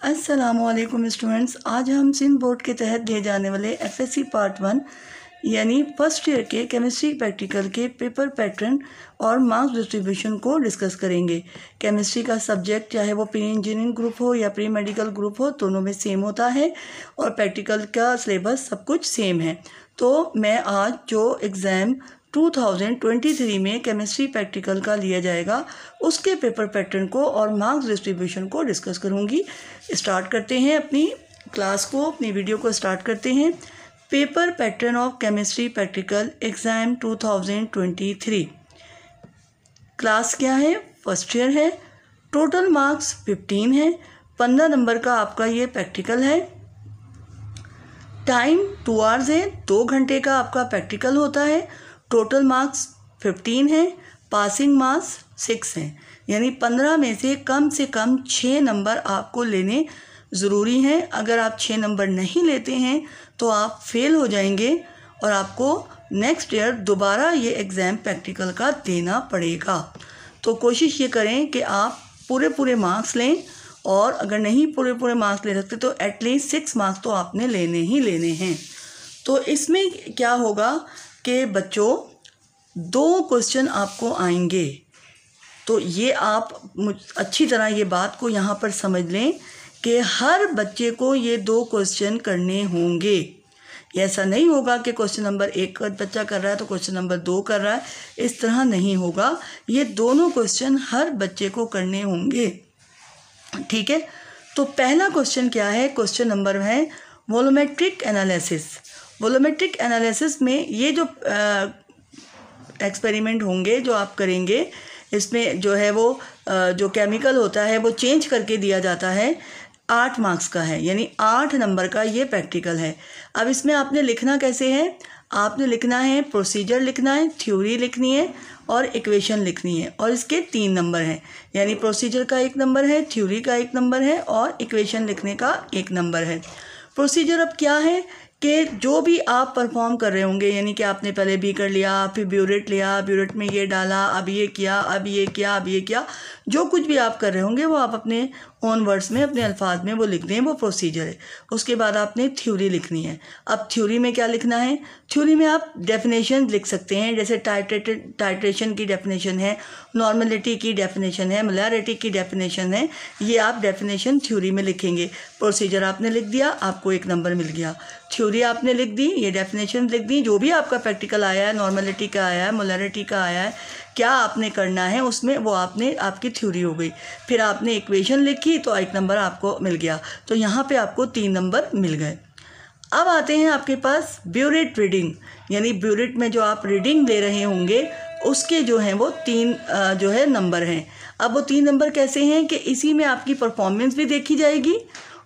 अस्सलामुअलैकुम स्टूडेंट्स, आज हम सिंध बोर्ड के तहत दिए जाने वाले एफएससी पार्ट 1 यानी फर्स्ट ईयर के केमिस्ट्री प्रैक्टिकल के पेपर पैटर्न और मार्क्स डिस्ट्रीब्यूशन को डिस्कस करेंगे। केमिस्ट्री का सब्जेक्ट चाहे वो प्री इंजीनियरिंग ग्रुप हो या प्री मेडिकल ग्रुप हो, दोनों में सेम होता है और प्रैक्टिकल का सिलेबस सब कुछ सेम है। तो मैं आज जो एग्ज़ाम 2023 में केमिस्ट्री प्रैक्टिकल का लिया जाएगा उसके पेपर पैटर्न को और मार्क्स डिस्ट्रीब्यूशन को डिस्कस करूंगी। स्टार्ट करते हैं अपनी क्लास को, अपनी वीडियो को स्टार्ट करते हैं। Paper pattern of chemistry practical exam 2023। Class क्या है? फर्स्ट ईयर है। टोटल मार्क्स 15 है। 15 नंबर का आपका ये प्रैक्टिकल है। टाइम 2 आवर्स है, 2 घंटे का आपका प्रैक्टिकल होता है। टोटल मार्क्स 15 है। पासिंग मार्क्स 6 हैं, यानी 15 में से कम 6 नंबर आपको लेने ज़रूरी हैं। अगर आप 6 नंबर नहीं लेते हैं तो आप फेल हो जाएंगे और आपको नेक्स्ट ईयर दोबारा ये एग्ज़ाम प्रैक्टिकल का देना पड़ेगा। तो कोशिश ये करें कि आप पूरे मार्क्स लें और अगर नहीं पूरे मार्क्स ले सकते तो एटलीस्ट 6 मार्क्स तो आपने लेने ही लेने हैं। तो इसमें क्या होगा कि बच्चों 2 क्वेश्चन आपको आएंगे। तो ये आप अच्छी तरह ये बात को यहाँ पर समझ लें कि हर बच्चे को ये 2 क्वेश्चन करने होंगे। ऐसा नहीं होगा कि क्वेश्चन नंबर 1 का बच्चा कर रहा है तो क्वेश्चन नंबर 2 कर रहा है, इस तरह नहीं होगा। ये दोनों क्वेश्चन हर बच्चे को करने होंगे, ठीक है। तो पहला क्वेश्चन क्या है? क्वेश्चन नंबर है वॉल्यूमेट्रिक एनालिसिस। वॉल्यूमेट्रिक एनालिसिस में ये जो एक्सपेरिमेंट होंगे जो आप करेंगे, इसमें जो है वो जो केमिकल होता है वो चेंज करके दिया जाता है। 8 मार्क्स का है, यानी 8 नंबर का ये प्रैक्टिकल है। अब इसमें आपने लिखना कैसे है? आपने लिखना है, प्रोसीजर लिखना है, थ्योरी लिखनी है और इक्वेशन लिखनी है और इसके 3 नंबर हैं, यानी प्रोसीजर का 1 नंबर है, थ्योरी का 1 नंबर है और इक्वेशन लिखने का 1 नंबर है। प्रोसीजर अब क्या है कि जो भी आप परफॉर्म कर रहे होंगे, यानी कि आपने पहले बी कर लिया, फिर ब्यूरेट लिया, ब्यूरेट में ये डाला, अब ये किया, अब ये किया, अब ये किया, जो कुछ भी आप कर रहे होंगे वो आप अपने ओन वर्ड्स में, अपने अल्फाज में वो लिख दें, वो प्रोसीजर है। उसके बाद आपने थ्योरी लिखनी है। अब थ्योरी में क्या लिखना है? थ्योरी में आप डेफिनेशन लिख सकते हैं, जैसे टाइट्रेशन की डेफिनेशन है, नॉर्मलिटी की डेफिनेशन है, मोलैरिटी की डेफिनेशन है, ये आप डेफिनेशन थ्योरी में लिखेंगे। प्रोसीजर आपने लिख दिया, आपको 1 नंबर मिल गया। थ्योरी आपने लिख दी, ये डेफिनेशन लिख दी, जो भी आपका प्रैक्टिकल आया है, नॉर्मलिटी का आया है, मोलैरिटी का आया है, क्या आपने करना है उसमें, वो आपने आपकी थ्योरी हो गई। फिर आपने इक्वेशन लिखी तो 1 नंबर आपको मिल गया। तो यहाँ पे आपको 3 नंबर मिल गए। अब आते हैं आपके पास ब्यूरेट रीडिंग, यानी ब्यूरेट में जो आप रीडिंग दे रहे होंगे उसके जो हैं वो 3 जो है नंबर हैं। अब वो 3 नंबर कैसे हैं कि इसी में आपकी परफॉर्मेंस भी देखी जाएगी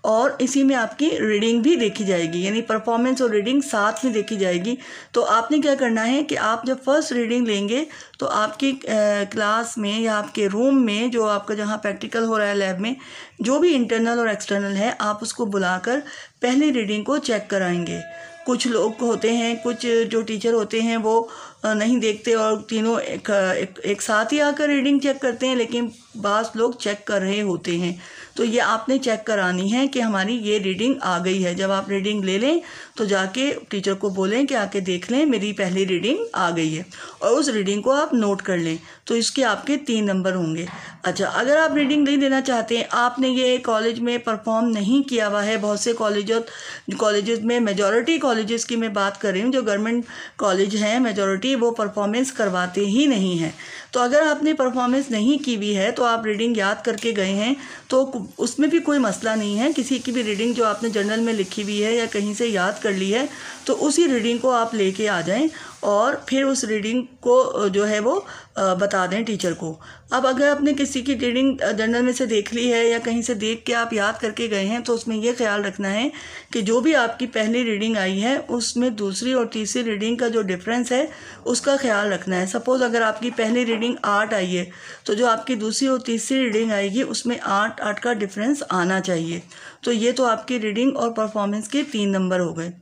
और इसी में आपकी रीडिंग भी देखी जाएगी, यानी परफॉर्मेंस और रीडिंग साथ में देखी जाएगी। तो आपने क्या करना है कि आप जब फर्स्ट रीडिंग लेंगे तो आपकी क्लास में या आपके रूम में जो आपका जहाँ प्रैक्टिकल हो रहा है लैब में, जो भी इंटरनल और एक्सटर्नल है, आप उसको बुलाकर पहली रीडिंग को चेक कराएंगे। कुछ लोग होते हैं, कुछ जो टीचर होते हैं वो नहीं देखते और तीनों एक साथ ही आकर रीडिंग चेक करते हैं, लेकिन बाज़ लोग चेक कर रहे होते हैं। तो ये आपने चेक करानी है कि हमारी ये रीडिंग आ गई है। जब आप रीडिंग ले लें तो जाके टीचर को बोलें कि आके देख लें मेरी पहली रीडिंग आ गई है और उस रीडिंग को आप नोट कर लें। तो इसके आपके 3 नंबर होंगे। अच्छा, अगर आप रीडिंग नहीं देना चाहते हैं, आपने ये कॉलेज में परफॉर्म नहीं किया हुआ है, बहुत से कॉलेजेस में, मेजॉरिटी कॉलेजेस की मैं बात कर रही हूँ, जो गवर्नमेंट कॉलेज हैं मेजॉरिटी, वो परफॉर्मेंस करवाते ही नहीं हैं। तो अगर आपने परफॉर्मेंस नहीं की हुई है तो आप रीडिंग याद करके गए हैं तो उसमें भी कोई मसला नहीं है। किसी की भी रीडिंग जो आपने जर्नल में लिखी हुई है या कहीं से याद कर ली है तो उसी रीडिंग को आप लेके आ जाएं और फिर उस रीडिंग को जो है वो बता दें टीचर को। अब अगर आपने किसी की रीडिंग जर्नल में से देख ली है या कहीं से देख के आप याद करके गए हैं तो उसमें ये ख्याल रखना है कि जो भी आपकी पहली रीडिंग आई है उसमें दूसरी और तीसरी रीडिंग का जो डिफरेंस है उसका ख्याल रखना है। सपोज़ अगर आपकी पहली रीडिंग 8 आई है तो जो आपकी दूसरी और तीसरी रीडिंग आएगी उसमें 8 का डिफरेंस आना चाहिए। तो ये तो आपकी रीडिंग और परफॉर्मेंस के 3 नंबर हो गए।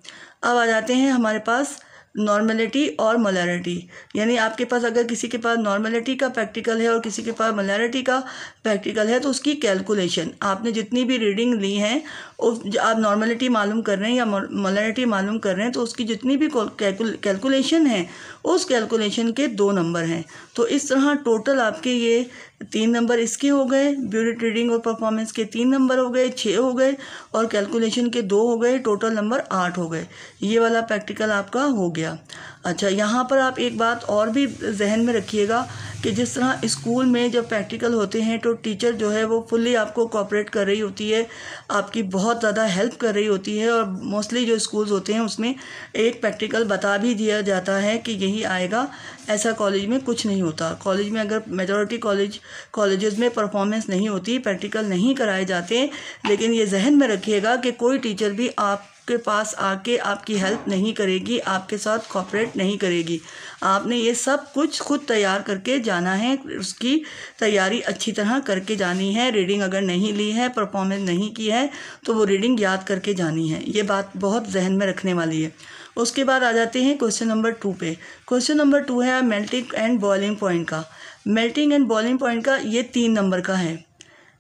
अब आ जाते हैं हमारे पास नॉर्मलिटी और मोलैरिटी, यानी आपके पास अगर किसी के पास नॉर्मलिटी का प्रैक्टिकल है और किसी के पास मोलैरिटी का प्रैक्टिकल है तो उसकी कैलकुलेशन आपने जितनी भी रीडिंग ली है, आप नॉर्मलिटी मालूम कर रहे हैं या मोलैरिटी मालूम कर रहे हैं, तो उसकी जितनी भी कैलकुलेशन है उस कैलकुलेशन के 2 नंबर हैं। तो इस तरह टोटल आपके ये 3 नंबर इसके हो गए, ब्यूरेट रीडिंग और परफॉर्मेंस के 3 नंबर हो गए, 6 हो गए, और कैलकुलेशन के 2 हो गए, टोटल नंबर 8 हो गए। ये वाला प्रैक्टिकल आपका हो गया। अच्छा, यहाँ पर आप एक बात और भी जहन में रखिएगा कि जिस तरह स्कूल में जब प्रैक्टिकल होते हैं तो टीचर जो है वो फुल्ली आपको कोऑपरेट कर रही होती है, आपकी बहुत ज़्यादा हेल्प कर रही होती है, और मोस्टली जो स्कूल्स होते हैं उसमें एक प्रैक्टिकल बता भी दिया जाता है कि यही आएगा। ऐसा कॉलेज में कुछ नहीं होता। कॉलेज में अगर मेजॉरिटी कॉलेजेस में परफॉर्मेंस नहीं होती, प्रैक्टिकल नहीं कराए जाते, लेकिन ये जहन में रखिएगा कि कोई टीचर भी आपके पास आके आपकी हेल्प नहीं करेगी, आपके साथ कोऑपरेट नहीं करेगी। आपने ये सब कुछ खुद तैयार करके जाना है, उसकी तैयारी अच्छी तरह करके जानी है। रीडिंग अगर नहीं ली है, परफॉर्मेंस नहीं की है, तो वो रीडिंग याद करके जानी है। ये बात बहुत जहन में रखने वाली है। उसके बाद आ जाते हैं क्वेश्चन नंबर 2 पे। क्वेश्चन नंबर 2 है मेल्टिंग एंड बॉइलिंग पॉइंट का। मेल्टिंग एंड बॉइलिंग पॉइंट का ये 3 नंबर का है।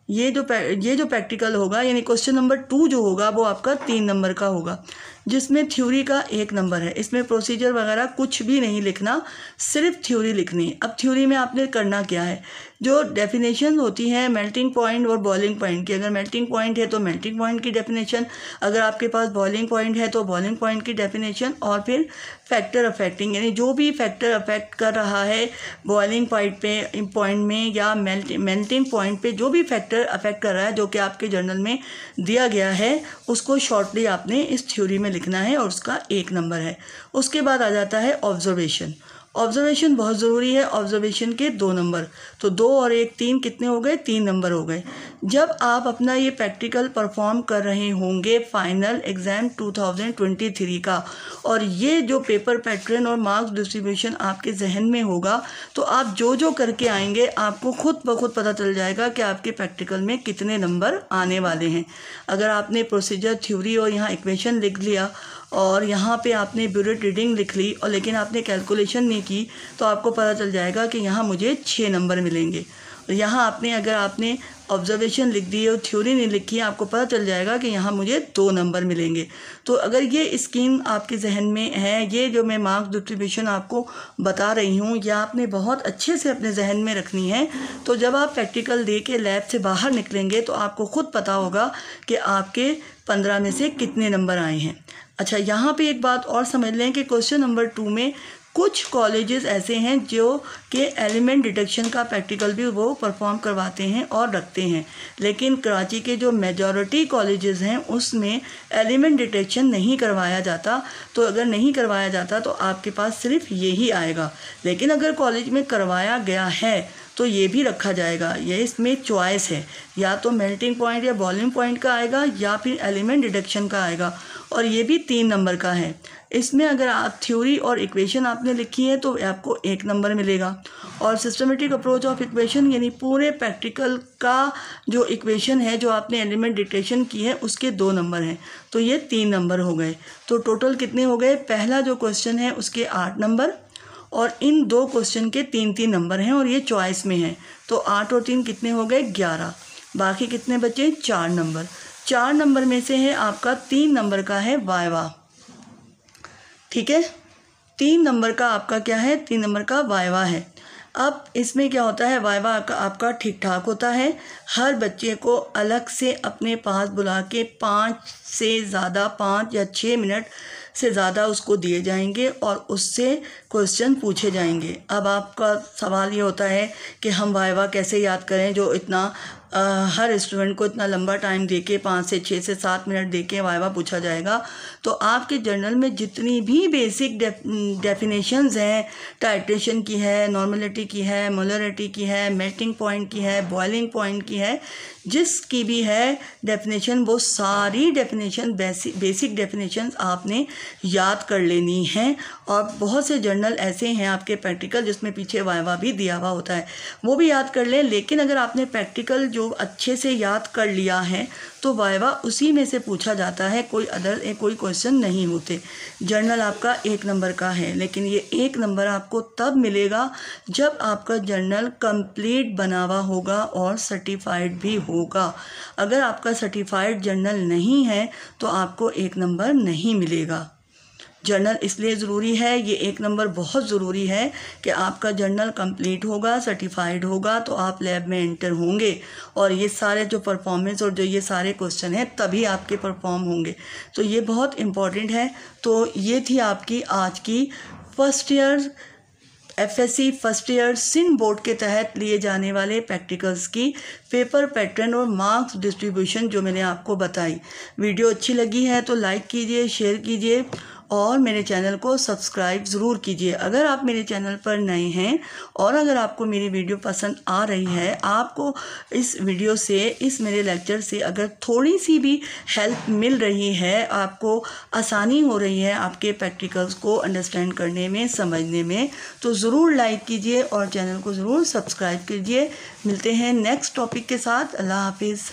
ये जो प्रैक्टिकल होगा, यानी क्वेश्चन नंबर 2 जो होगा वो आपका 3 नंबर का होगा, जिसमें थ्योरी का 1 नंबर है। इसमें प्रोसीजर वगैरह कुछ भी नहीं लिखना, सिर्फ थ्योरी लिखनी है। अब थ्योरी में आपने करना क्या है, जो डेफिनेशन होती है मेल्टिंग पॉइंट और बॉइलिंग पॉइंट की। अगर मेल्टिंग पॉइंट है तो मेल्टिंग पॉइंट की डेफिनेशन, अगर आपके पास बॉइलिंग पॉइंट है तो बॉइलिंग पॉइंट की डेफिनेशन, और फिर फैक्टर अफेक्टिंग, यानी जो भी फैक्टर अफेक्ट कर रहा है बॉइलिंग पॉइंट में या मेल्टिंग पॉइंट पे, जो भी फैक्टर अफेक्ट कर रहा है जो कि आपके जर्नल में दिया गया है, उसको शॉर्टली आपने इस थ्योरी में लिखना है, और उसका 1 नंबर है। उसके बाद आ जाता है ऑब्जर्वेशन। ऑब्जर्वेशन बहुत ज़रूरी है। ऑब्जर्वेशन के 2 नंबर, तो 2 और 1 3 कितने हो गए, 3 नंबर हो गए। जब आप अपना ये प्रैक्टिकल परफॉर्म कर रहे होंगे फाइनल एग्ज़ाम 2023 का, और ये जो पेपर पैटर्न और मार्क्स डिस्ट्रीब्यूशन आपके जहन में होगा, तो आप जो जो करके आएंगे आपको खुद ब खुद पता चल जाएगा कि आपके प्रैक्टिकल में कितने नंबर आने वाले हैं। अगर आपने प्रोसीजर, थ्योरी और यहाँ इक्वेशन लिख लिया, और यहाँ पे आपने ब्यूरेट रीडिंग लिख ली, और लेकिन आपने कैलकुलेशन नहीं की, तो आपको पता चल जाएगा कि यहाँ मुझे 6 नंबर मिलेंगे। और यहाँ अगर आपने ऑब्जर्वेशन लिख दी और थ्योरी नहीं लिखी, आपको पता चल जाएगा कि यहाँ मुझे 2 नंबर मिलेंगे। तो अगर ये स्कीम आपके जहन में है, ये जो मैं मार्क्स डिस्ट्रीब्यूशन आपको बता रही हूँ, या आपने बहुत अच्छे से अपने जहन में रखनी है, तो जब आप प्रैक्टिकल दे के लैब से बाहर निकलेंगे तो आपको खुद पता होगा कि आपके 15 में से कितने नंबर आए हैं। अच्छा, यहाँ पे एक बात और समझ लें कि क्वेश्चन नंबर 2 में कुछ कॉलेजेस ऐसे हैं जो कि एलिमेंट डिटेक्शन का प्रैक्टिकल भी वो परफॉर्म करवाते हैं और रखते हैं, लेकिन कराची के जो मेजॉरिटी कॉलेजेस हैं उसमें एलिमेंट डिटेक्शन नहीं करवाया जाता। तो अगर नहीं करवाया जाता तो आपके पास सिर्फ यही आएगा, लेकिन अगर कॉलेज में करवाया गया है तो ये भी रखा जाएगा। ये इसमें चॉइस है, या तो मेल्टिंग पॉइंट या बॉइलिंग पॉइंट का आएगा, या फिर एलिमेंट डिटेक्शन का आएगा, और ये भी 3 नंबर का है। इसमें अगर आप थ्योरी और इक्वेशन आपने लिखी है तो आपको 1 नंबर मिलेगा, और सिस्टमेटिक अप्रोच ऑफ इक्वेशन, यानी पूरे प्रैक्टिकल का जो इक्वेशन है जो आपने एलिमेंट डिटेक्शन की है उसके 2 नंबर हैं, तो ये 3 नंबर हो गए। तो टोटल कितने हो गए, पहला जो क्वेश्चन है उसके 8 नंबर, और इन 2 क्वेश्चन के 3-3 नंबर हैं, और ये चॉइस में है, तो 8 और 3 कितने हो गए, 11। बाकी कितने बचे, 4 नंबर। 4 नंबर में से है आपका 3 नंबर का है वाइवा, ठीक है। 3 नंबर का आपका क्या है, 3 नंबर का वाइवा है। अब इसमें क्या होता है, वाइवा आपका ठीक ठाक होता है। हर बच्चे को अलग से अपने पास बुला के 5 या 6 मिनट से ज़्यादा उसको दिए जाएंगे और उससे क्वेश्चन पूछे जाएंगे। अब आपका सवाल ये होता है कि हम वाइवा कैसे याद करें, जो इतना हर स्टूडेंट को इतना लंबा टाइम देके 5 से 6 से 7 मिनट देके वाइवा पूछा जाएगा। तो आपके जर्नल में जितनी भी बेसिक डेफिनेशंस हैं, टाइट्रेशन की है, नॉर्मलिटी की है, मोलरिटी की है, मेल्टिंग पॉइंट की है, बॉइलिंग पॉइंट की है, जिसकी भी है डेफिनेशन, वो सारी डेफिनेशन बेसिक डेफिनेशंस आपने याद कर लेनी है। और बहुत से जर्नल ऐसे हैं आपके प्रैक्टिकल जिसमें पीछे वाइवा भी दिया हुआ होता है, वो भी याद कर लें। लेकिन अगर आपने प्रैक्टिकल जो अच्छे से याद कर लिया है तो वाइवा उसी में से पूछा जाता है, कोई क्वेश्चन नहीं होते। जर्नल आपका 1 नंबर का है, लेकिन ये 1 नंबर आपको तब मिलेगा जब आपका जर्नल कंप्लीट बना हुआ होगा और सर्टिफाइड भी होगा। अगर आपका सर्टिफाइड जर्नल नहीं है तो आपको 1 नंबर नहीं मिलेगा। जर्नल इसलिए ज़रूरी है, ये 1 नंबर बहुत ज़रूरी है कि आपका जर्नल कंप्लीट होगा, सर्टिफाइड होगा तो आप लैब में एंटर होंगे और ये सारे जो परफॉर्मेंस और जो ये सारे क्वेश्चन हैं तभी आपके परफॉर्म होंगे। तो ये बहुत इम्पॉर्टेंट है। तो ये थी आपकी आज की first year FSC first year Sindh board के तहत लिए जाने वाले प्रैक्टिकल्स की पेपर पैटर्न और मार्क्स डिस्ट्रीब्यूशन जो मैंने आपको बताई। वीडियो अच्छी लगी है तो लाइक कीजिए, शेयर कीजिए और मेरे चैनल को सब्सक्राइब ज़रूर कीजिए। अगर आप मेरे चैनल पर नए हैं और अगर आपको मेरी वीडियो पसंद आ रही है, आपको इस वीडियो से, इस मेरे लेक्चर से अगर थोड़ी सी भी हेल्प मिल रही है, आपको आसानी हो रही है आपके प्रैक्टिकल्स को अंडरस्टैंड करने में, समझने में, तो ज़रूर लाइक कीजिए और चैनल को ज़रूर सब्सक्राइब कीजिए। मिलते हैं नेक्स्ट टॉपिक के साथ। अल्लाह हाफिज़।